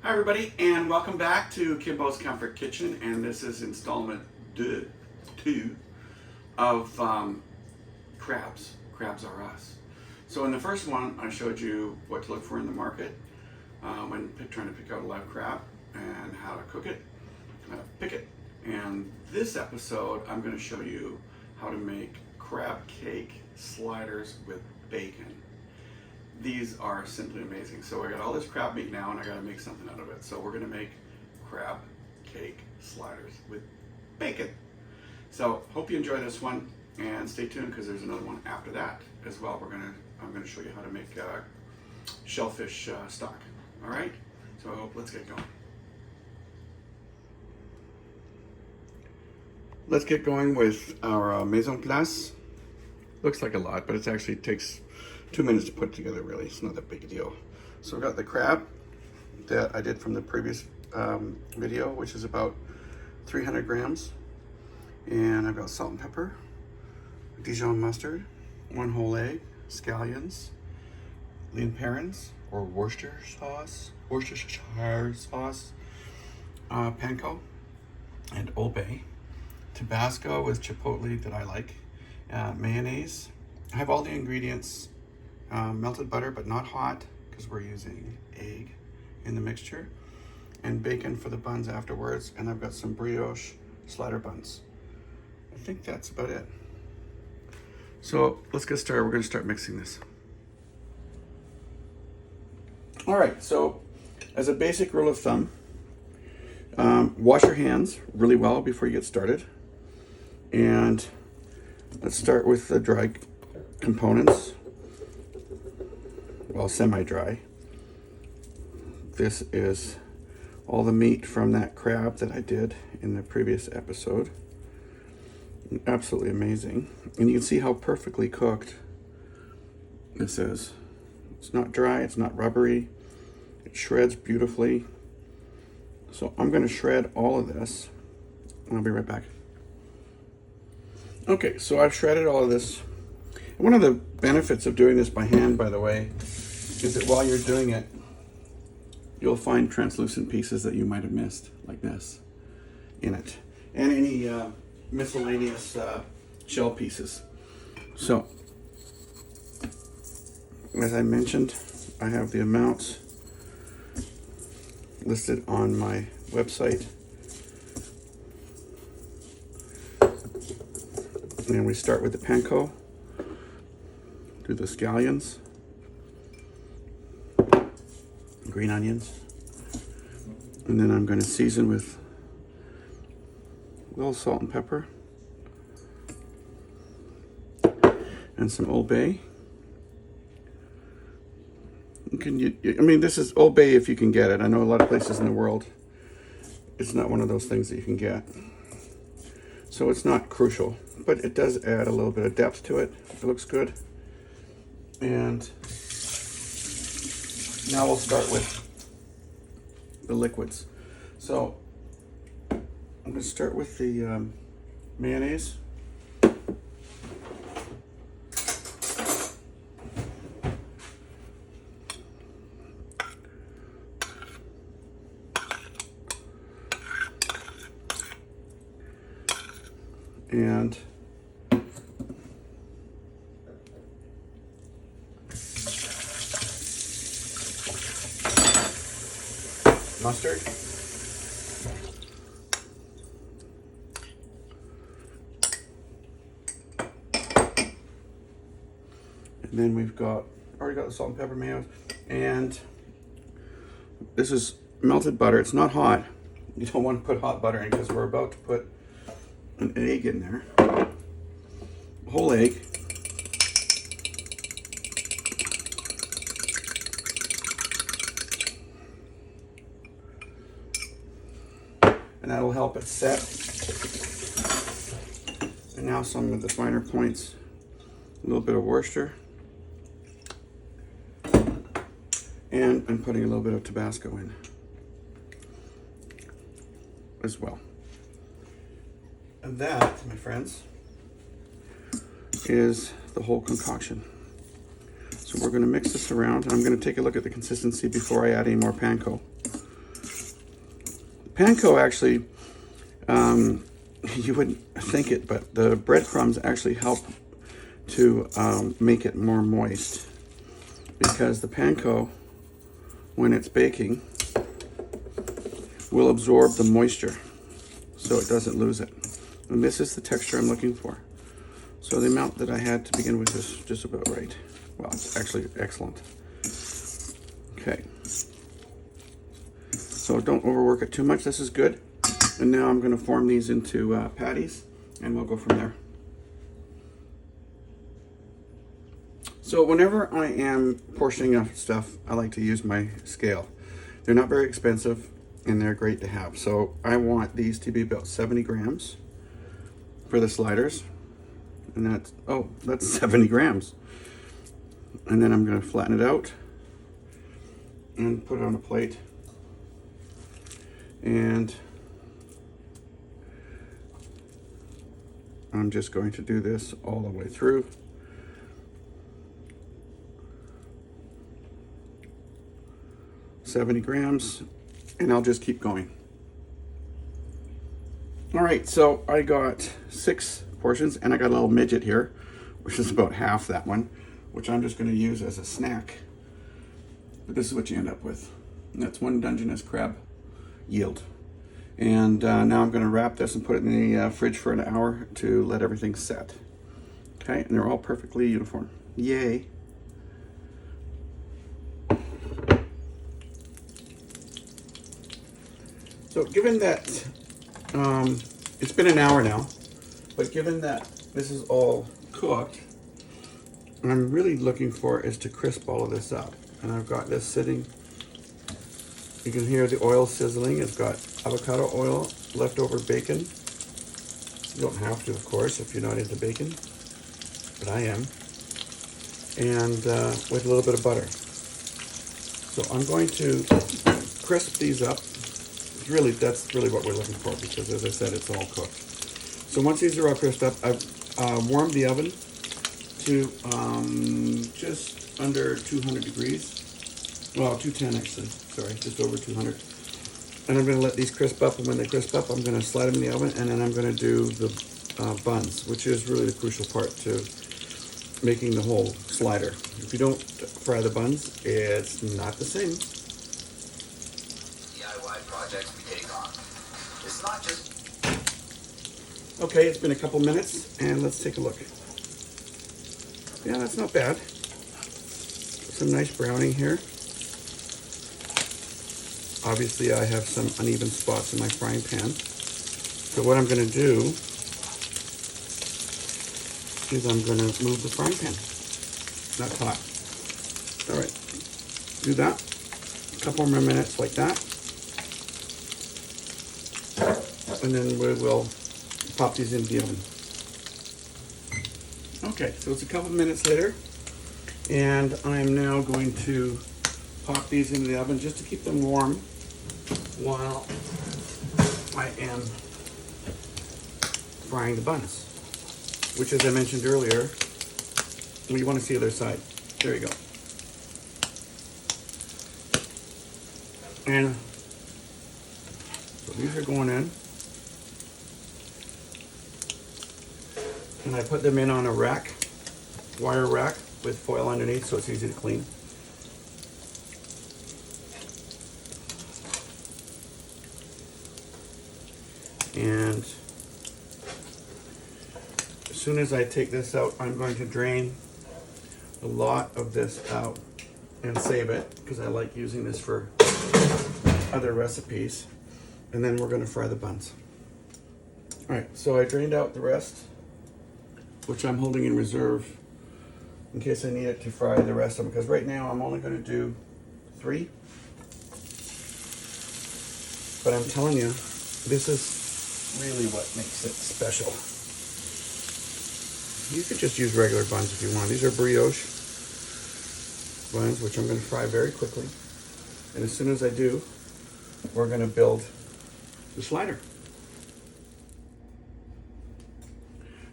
Hi everybody, and welcome back to Kimbo's Comfort Kitchen, and this is installment 2 of crabs. Crabs are us. So in the first one, I showed you what to look for in the market when trying to pick out a live crab, and how to cook it, how to pick it. And this episode, I'm going to show you how to make crab cake sliders with bacon. These are simply amazing. So I got all this crab meat now, and I got to make something out of it. So we're going to make crab cake sliders with bacon. So hope you enjoy this one, and stay tuned because there's another one after that as well. I'm going to show you how to make shellfish stock. All right. So let's get going. Let's get going with our mise en place. Looks like a lot, but it actually takes 2 minutes to put together, really. It's not that big a deal. So we've got the crab that I did from the previous video, which is about 300 grams. And I've got salt and pepper, Dijon mustard, 1 whole egg, scallions, lean parents, or Worcestershire sauce, panko, and Old Bay, Tabasco with chipotle that I like, mayonnaise. I have all the ingredients. Melted butter, but not hot, because we're using egg in the mixture, and bacon for the buns afterwards. And I've got some brioche slider buns. I think that's about it. So let's get started. We're going to start mixing this. All right, so as a basic rule of thumb, wash your hands really well before you get started. And let's start with the dry components. Well, semi-dry. This is all the meat from that crab that I did in the previous episode. Absolutely amazing. And you can see how perfectly cooked this is. It's not dry, it's not rubbery. It shreds beautifully. So I'm going to shred all of this, and I'll be right back. Okay, so I've shredded all of this. One of the benefits of doing this by hand, by the way, is that while you're doing it, you'll find translucent pieces that you might have missed, like this, in it. And any miscellaneous shell pieces. So, as I mentioned, I have the amounts listed on my website. And we start with the panko. Do the scallions, green onions, and then I'm going to season with a little salt and pepper and some Old Bay. This is Old Bay if you can get it. I know a lot of places in the world it's not one of those things that you can get, so it's not crucial, but it does add a little bit of depth to it. It looks good. And now we'll start with the liquids. So I'm going to start with the mayonnaise. And mustard. And then we've already got the salt and pepper mayo. And this is melted butter. It's not hot. You don't want to put hot butter in because we're about to put an egg in there. A whole egg. And that'll help it set. And now some of the finer points. A little bit of Worcester. And I'm putting a little bit of Tabasco in as well. And that, my friends, is the whole concoction. So we're going to mix this around, and I'm going to take a look at the consistency before I add any more panko. Panko actually, you wouldn't think it, but the breadcrumbs actually help to make it more moist, because the panko, when it's baking, will absorb the moisture so it doesn't lose it. And this is the texture I'm looking for. So the amount that I had to begin with is just about right. Well, it's actually excellent. Okay. So don't overwork it too much. This is good. And now I'm going to form these into patties, and we'll go from there. So whenever I am portioning up stuff, I like to use my scale. They're not very expensive, and they're great to have. So I want these to be about 70 grams for the sliders. And that's 70 grams. And then I'm going to flatten it out and put it on a plate. And I'm just going to do this all the way through. $70 grams, and I'll just keep going. All right, so I got 6 portions, and I got a little midget here, which is about half that one, which I'm just going to use as a snack. But this is what you end up with. And that's one Dungeness crab yield. And now I'm going to wrap this and put it in the fridge for an hour to let everything set. Okay, and they're all perfectly uniform. Yay. So given that it's been an hour now, but given that this is all cooked, what I'm really looking for is to crisp all of this up. And I've got this sitting. You can hear the oil sizzling. It's got avocado oil, leftover bacon. You don't have to, of course, if you're not into bacon, but I am. And with a little bit of butter. So I'm going to crisp these up. That's really what we're looking for, because as I said, it's all cooked. So once these are all crisped up, I've warmed the oven to just under 200 degrees. Well, 210 actually, sorry, just over 200. And I'm going to let these crisp up, and when they crisp up, I'm going to slide them in the oven, and then I'm going to do the buns, which is really the crucial part to making the whole slider. If you don't fry the buns, it's not the same. Projects we take on. It's not just... Okay, it's been a couple minutes, and let's take a look. Yeah, that's not bad. Some nice browning here. Obviously, I have some uneven spots in my frying pan. So what I'm going to do is I'm going to move the frying pan. That's hot. All right, do that. A couple more minutes like that. And then we will pop these into the oven. Okay, so it's a couple minutes later, and I'm now going to pop these into the oven just to keep them warm while I am frying the buns, which, as I mentioned earlier, we want to see the other side. There you go. And so these are going in. And I put them in on a rack, wire rack with foil underneath so it's easy to clean. And as soon as I take this out, I'm going to drain a lot of this out and save it, because I like using this for other recipes. And then we're going to fry the buns. All right, so I drained out the rest, which I'm holding in reserve in case I need it to fry the rest of them, because right now I'm only going to do 3. But I'm telling you, this is really what makes it special. You could just use regular buns if you want. These are brioche buns, which I'm going to fry very quickly. And as soon as I do, we're going to build the slider.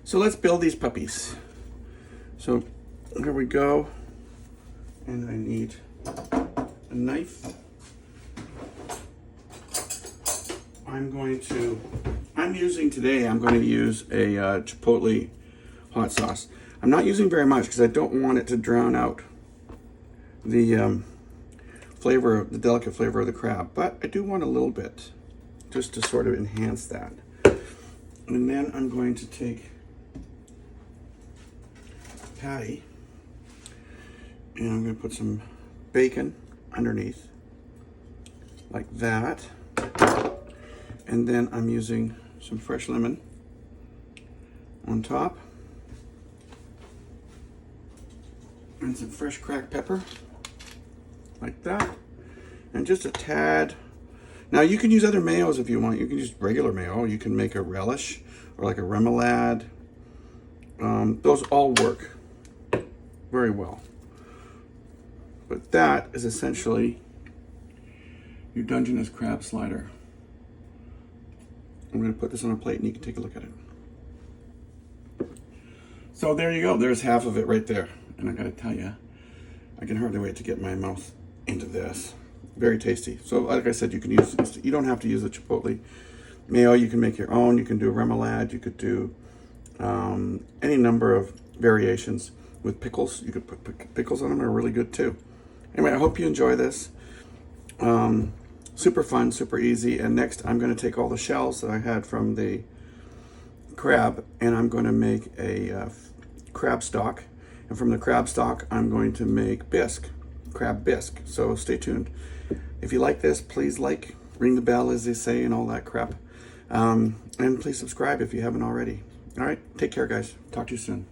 So let's build these puppies. So here we go. And I need a knife. I'm going to use a Chipotle hot sauce. I'm not using very much because I don't want it to drown out the flavor, the delicate flavor of the crab, but I do want a little bit just to sort of enhance that. And then I'm going to take a patty and I'm going to put some bacon underneath like that. And then I'm using some fresh lemon on top and some fresh cracked pepper like that, and just a tad. Now you can use other mayos if you want. You can use regular mayo. You can make a relish or like a remoulade. Those all work very well. But that is essentially your Dungeness crab slider. I'm going to put this on a plate and you can take a look at it. So there you go. There's half of it right there. And I got to tell you, I can hardly wait to get my mouth into this. Very tasty. So like I said, you don't have to use the Chipotle mayo. You can make your own. You can do a remoulade. You could do any number of variations with pickles. You could put pickles on them. They're really good too. Anyway, I hope you enjoy this. Super fun, super easy. And next I'm going to take all the shells that I had from the crab and I'm going to make a crab stock. And from the crab stock, I'm going to make bisque, crab bisque. So stay tuned. If you like this, please like, ring the bell as they say and all that crap. And please subscribe if you haven't already. All right, take care guys. Talk to you soon.